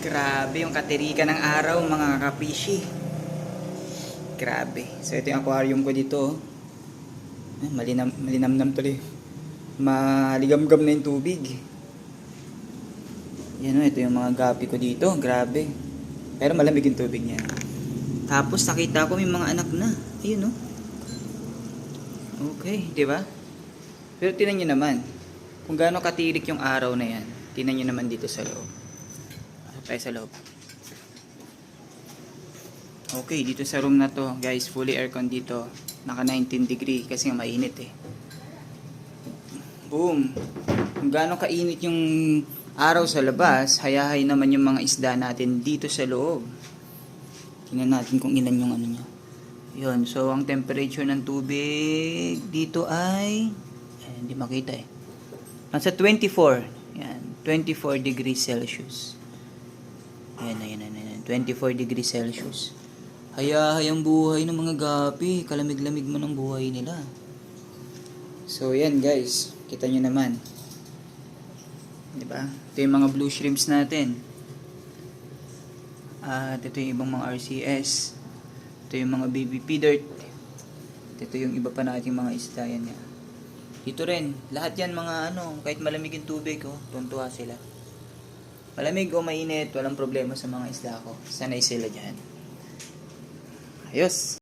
Grabe yung katerikan ng araw mga kapishi. Grabe. So ito yung aquarium ko dito. Malinamnam tuloy. Maligamgam na yung tubig. Yan o, ito yung mga gapi ko dito. Grabe. Pero malamig yung tubig niya. Tapos nakita ko may mga anak na. Ayun o. Okay, di ba? Pero tinan nyo naman. Kung gaano katirik yung araw na yan. Tinan nyo naman dito sa loob. Tayo sa loob. Okay, dito sa room na to, guys, fully aircon dito. Naka 19 degree kasi nga mainit eh. Boom. Kung gaano kainit yung araw sa labas, hayahay naman yung mga isda natin dito sa loob. Tingnan natin kung ilan yung ano niya. Yun, so ang temperature ng tubig dito ay hindi makita eh. Nasa 24. Yan, 24 degrees Celsius. Ayan. 24 degrees Celsius. Hayahay ang buhay ng mga gapi. Kalamig-lamig man ang buhay nila. So, yan guys. Kita nyo naman. Diba? Ito yung mga blue shrimps natin. At ito yung ibang mga RCS. Ito yung mga baby pea dirt. Ito yung iba pa nating mga isda. Yan yan. Dito rin. Lahat yan mga kahit malamig yung tubig, tuntua sila. Malamig o mainit, walang problema sa mga isda ko. Sanay sila dyan. Ayos!